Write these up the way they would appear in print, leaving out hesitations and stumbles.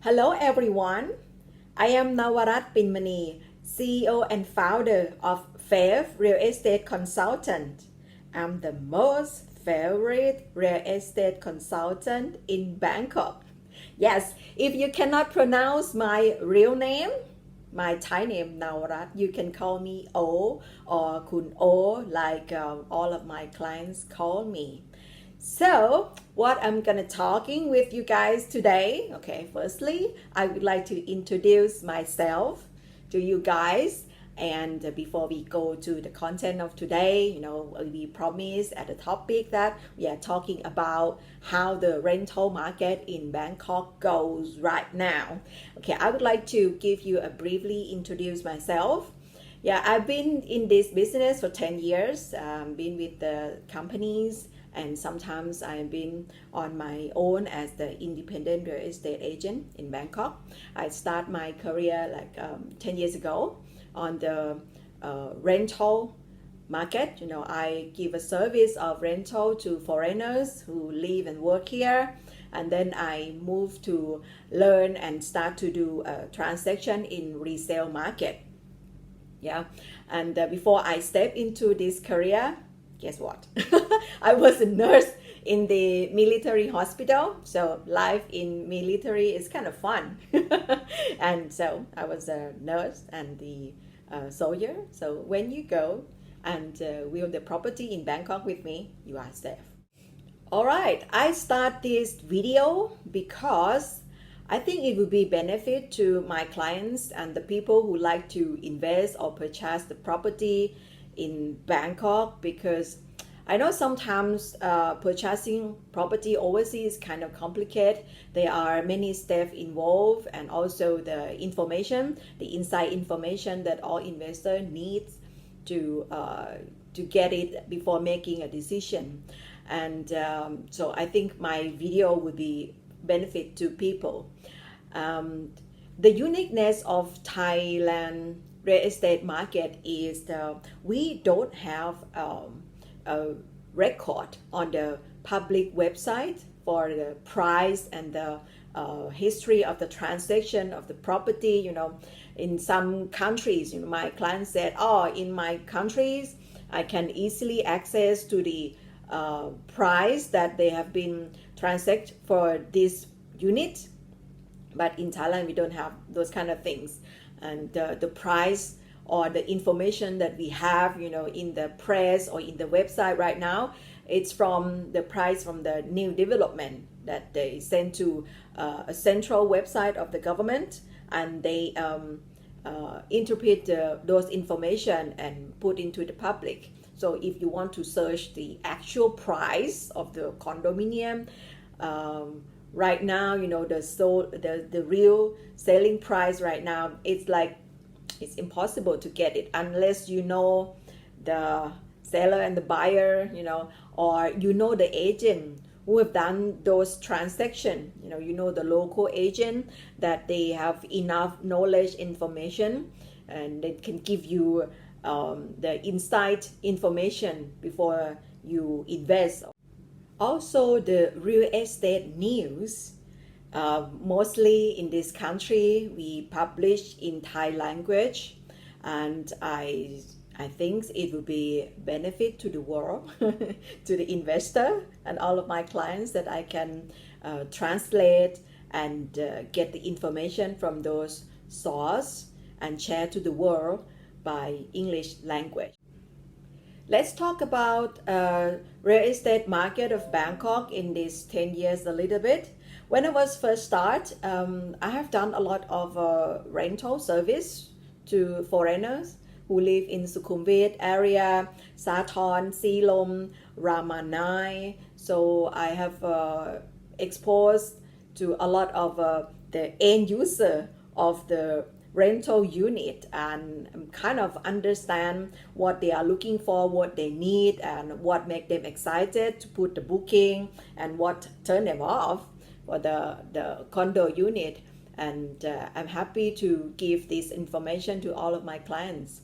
Hello everyone, I am Nawarat Pinmani, CEO and founder of Faith Real Estate Consultant. I'm the most favorite real estate consultant in Bangkok. Yes, if you cannot pronounce my real name, my Thai name Nawarat, you can call me O or Kun O like all of my clients call me. So, what I'm gonna talking with you guys today. Okay, firstly, I would like to introduce myself to you guys. And before we go to the content of today, we promise at the topic that we are talking about how the rental market in Bangkok goes right now. Okay, I would like to give you a briefly introduce myself. Yeah, I've been in this business for 10 years, been with the companies, and sometimes I've been on my own as the independent real estate agent in Bangkok. I start my career like 10 years ago on the rental market. I give a service of rental to foreigners who live and work here, and then I move to learn and start to do a transaction in resale market. Yeah, and before I step into this career, guess what? I was a nurse in the military hospital, so life in military is kind of fun. And so I was a nurse and the soldier. So when you go and view the property in Bangkok with me, you are safe. All right, I start this video because I think it would be benefit to my clients and the people who like to invest or purchase the property in Bangkok, because I know sometimes purchasing property overseas is kind of complicated. There are many steps involved, and also the information, the inside information that all investor needs to get it before making a decision. And so I think my video would be benefit to people. The uniqueness of Thailand real estate market is we don't have a record on the public website for the price and the history of the transaction of the property. In some countries, my client said, oh, in my countries I can easily access to the price that they have been transact for this unit, but in Thailand we don't have those kind of things. And the price or the information that we have in the press or in the website right now, it's from the price from the new development that they send to a central website of the government, and they interpret those information and put into the public. So if you want to search the actual price of the condominium, right now, the real selling price right now, it's impossible to get it unless you know the seller and the buyer, or the agent who have done those transactions. The local agent that they have enough knowledge, information, and they can give you the inside information before you invest. Also, the real estate news, mostly in this country, we publish in Thai language, and I think it will be benefit to the world, to the investor and all of my clients, that I can translate and get the information from those sources and share to the world by English language. Let's talk about real estate market of Bangkok in these 10 years a little bit. When I was first start, I have done a lot of rental service to foreigners who live in Sukhumvit area, Sathorn, Silom, Ramanai. So I have exposed to a lot of the end user of the rental unit, and kind of understand what they are looking for, what they need, and what make them excited to put the booking, and what turn them off for the condo unit. And I'm happy to give this information to all of my clients.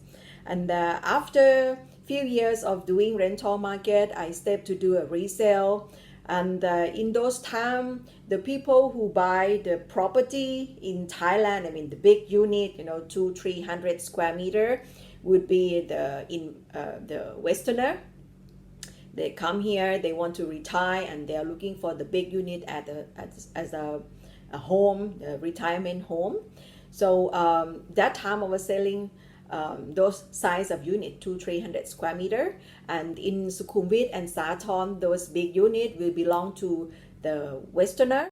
And after few years of doing rental market, I stepped to do a resale And in those times, the people who buy the property in Thailand, I mean the big unit, 200-300 square meter, would be the Westerner. They come here, they want to retire, and they are looking for the big unit as a home, a retirement home. So that time I was selling those size of unit, 200-300 square meter, and in Sukhumvit and Sathorn, those big unit will belong to the Westerner,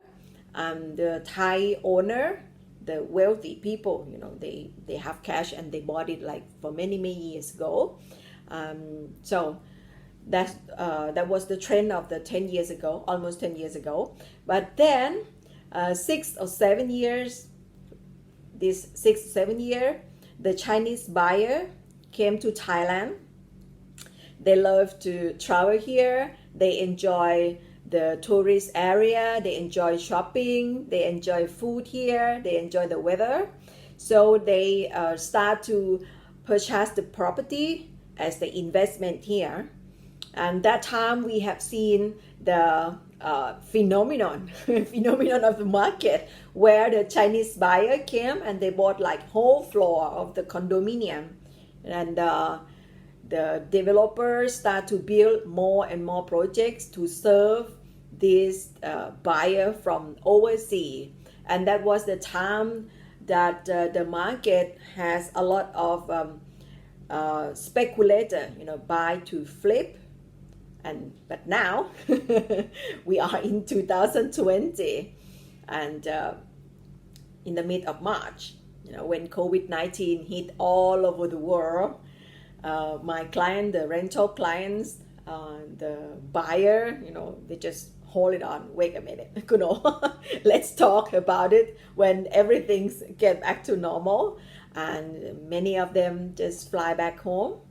and the Thai owner, the wealthy people, they have cash and they bought it like for many years ago. So that was the trend of the 10 years ago, almost 10 years ago. But then 6 or 7 years, this 6 or 7 year, the Chinese buyer came to Thailand. They love to travel here. They enjoy the tourist area. They enjoy shopping. They enjoy food here. They enjoy the weather. So they start to purchase the property as the investment here. And that time we have seen the phenomenon of the market, where the Chinese buyer came and they bought like whole floor of the condominium, and the developers start to build more and more projects to serve this buyer from overseas. And that was the time that the market has a lot of speculator, buy to flip. But now we are in 2020, and in the mid of March, when COVID-19 hit all over the world, my client, the rental clients, the buyer, they just hold it on. Wait a minute, let's talk about it when everything's get back to normal, and many of them just fly back home.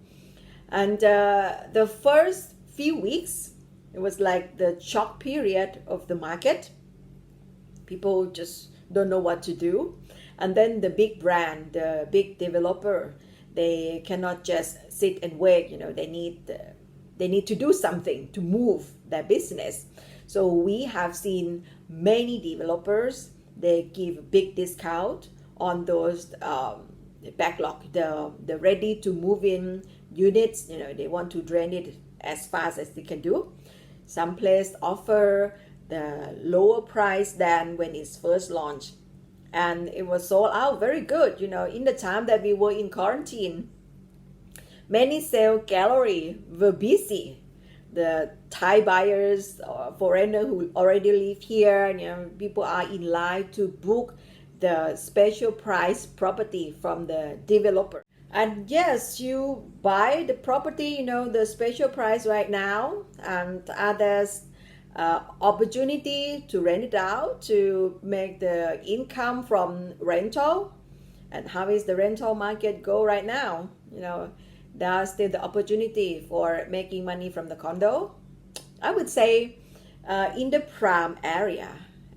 And the first few weeks, it was like the shock period of the market. People just don't know what to do. And then the big brand, the big developer, they cannot just sit and wait. They need to do something to move their business. So we have seen many developers, they give big discount on those backlog, the ready to move in units. They want to drain it as fast as they can do. Some place offer the lower price than when it's first launched, and it was sold out very good. In the time that we were in quarantine, many sale gallery were busy. The Thai buyers or foreigner who already live here, people are in line to book the special price property from the developer. And yes, you buy the property, the special price right now, and others opportunity to rent it out to make the income from rental. And how is the rental market go right now? There's still the opportunity for making money from the condo. I would say in the prime area,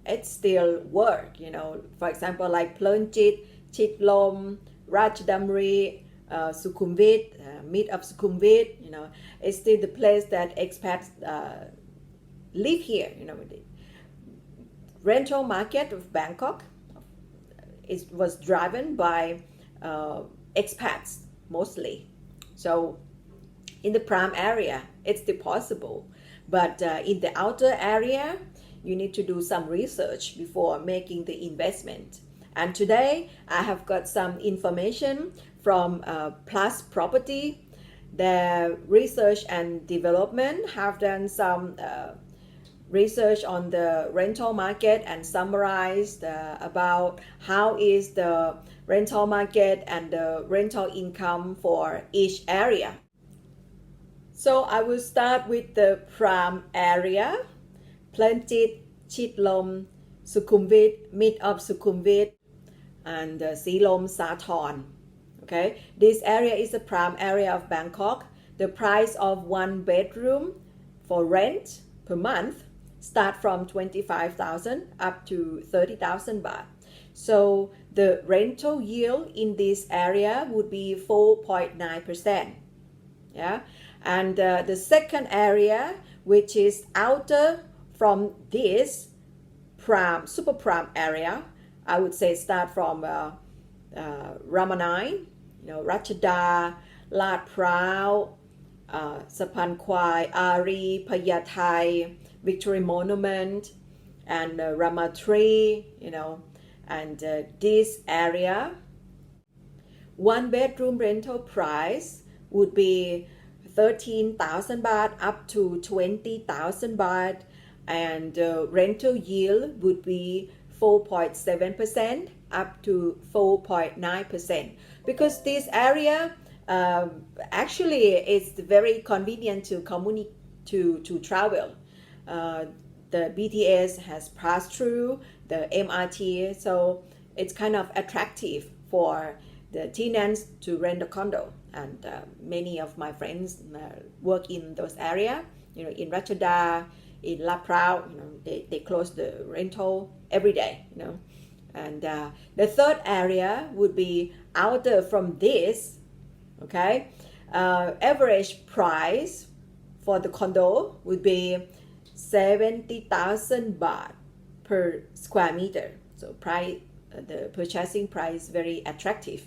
it still work. For example, like Plernchit, Chitlom, Ratchadamri, Sukhumvit, mid of Sukhumvit, it's still the place that expats live here. The rental market of Bangkok was driven by expats mostly. So in the prime area, it's still possible. But in the outer area, you need to do some research before making the investment. And today, I have got some information from Plus Property. The research and development have done some research on the rental market and summarized about how is the rental market and the rental income for each area. So I will start with the prime area, Plernchit, Chitlom, Sukhumvit, mid of Sukhumvit, and Silom, Sathorn. Okay, this area is the prime area of Bangkok. The price of one bedroom for rent per month start from 25,000 up to 30,000 baht. So the rental yield in this area would be 4.9%. Yeah, and the second area, which is outer from this prime, super prime area, I would say start from Ramanai, Rachada, Lad Prao, Sapan Kwai, Ari, Payathai, Victory Monument, and Ramatri, and this area, one bedroom rental price would be 13,000 baht up to 20,000 baht, and rental yield would be 4.7% up to 4.9%, because this area actually is very convenient to to travel. The BTS has passed through the MRT, so it's kind of attractive for the tenants to rent a condo. And many of my friends work in those areas, in Rachada, in La Prao, they close the rental every day, And the third area would be outer from this, okay? Average price for the condo would be 70,000 baht per square meter. So the purchasing price very attractive.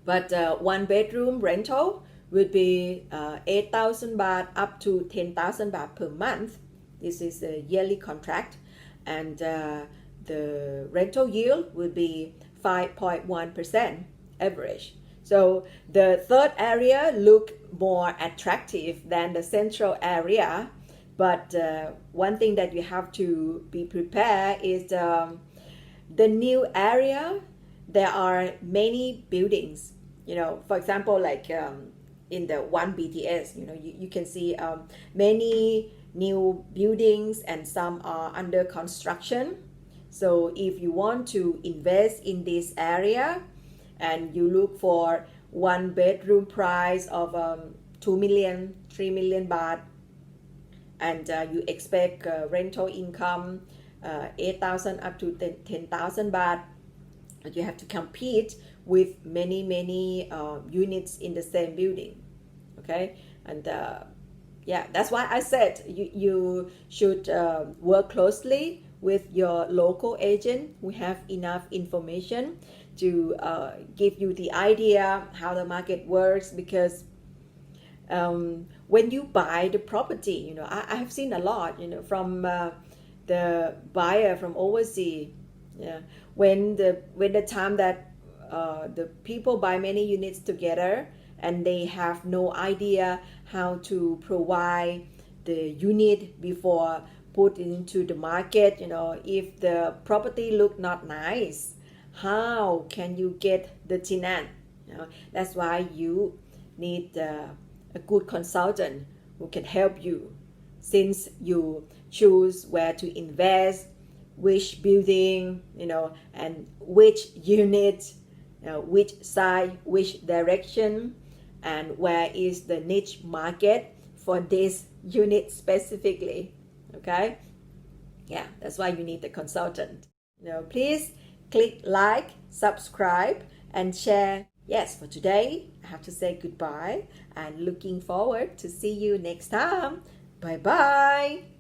But one bedroom rental would be 8,000 baht up to 10,000 baht per month. This is a yearly contract, and the rental yield would be 5.1% average. So the third area look more attractive than the central area, but one thing that you have to be prepared is the new area. There are many buildings. For example, like in the one BTS, you can see many new buildings, and some are under construction. So if you want to invest in this area and you look for one bedroom price of 2 million, 3 million baht, and you expect rental income 8,000 up to 10,000 baht, you have to compete with many units in the same building, okay? And that's why I said you should work closely with your local agent who have enough information to give you the idea how the market works. Because when you buy the property, I have seen a lot, from the buyer from overseas. When the time that the people buy many units together, and they have no idea how to provide the unit before put into the market. If the property look not nice, how can you get the tenant? That's why you need a good consultant who can help you, since you choose where to invest, which building, and which unit, which side, which direction, and where is the niche market for this unit specifically. Okay, that's why you need a consultant. Please click like, subscribe, and share. Yes, for today I have to say goodbye, and looking forward to see you next time. Bye bye.